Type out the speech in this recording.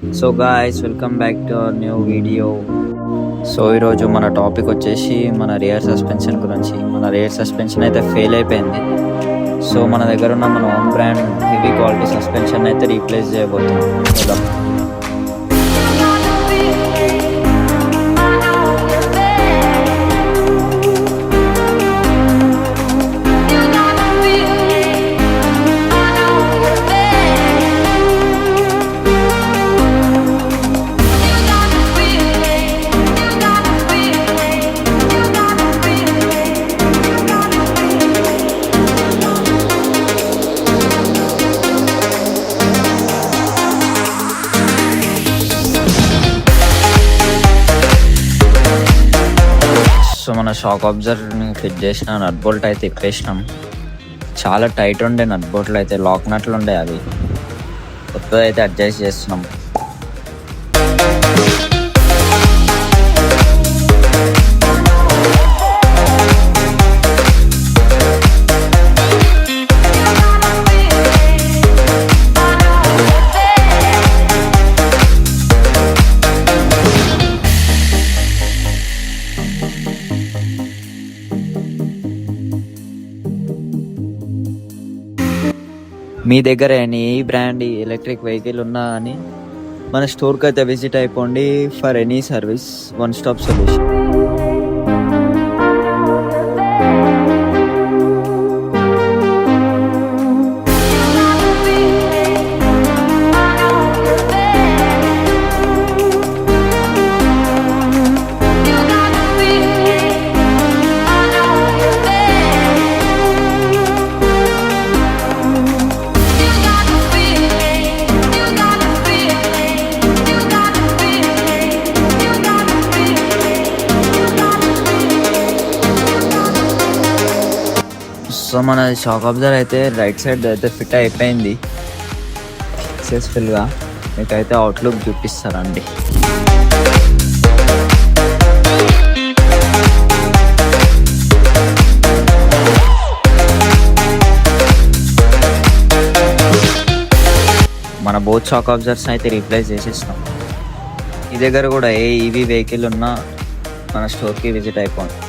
So guys, welcome back to our new video. So ఈరోజు మన topic వచ్చేసి మన రియర్ సస్పెన్షన్ గురించి. మన రియర్ సస్పెన్షన్ అయితే ఫెయిల్ అయిపోయింది. సో మన దగ్గర ఉన్న మన own brand heavy quality suspension అయితే రీప్లేస్ చేయబోతున్నాం. చూద్దాం. సో మన షాక్ అబ్జర్వర్ని ఫిట్ చేసిన నట్ బోల్ట్ అయితే ఇప్పేసినాం. చాలా టైట్ ఉండే నట్ బోల్ట్లు అయితే, లాక్ నట్లు ఉండే, అవి కొత్తది అయితే అడ్జస్ట్ చేస్తున్నాం. మీ దగ్గర ఏ బ్రాండ్ ఎలక్ట్రిక్ వెహికల్ ఉన్నా అని మన స్టోర్కి అయితే విజిట్ అయిపోండి. For any service, one stop solution. So మన షాక్ అబ్జర్వర్ అయితే రైట్ సైడ్ అయితే ఫిట్ అయిపోయింది సక్సెస్ఫుల్గా. మీకైతే అవుట్లుక్ చూపిస్తారండి. మన బోత్ షాక్ అబ్జర్వర్స్ అయితే రీప్లేస్ చేసేసినాం. మీ దగ్గర కూడా ఏ ఈవీ వెహికల్ ఉన్నా మన స్టోర్కి విజిట్ అయిపోండి.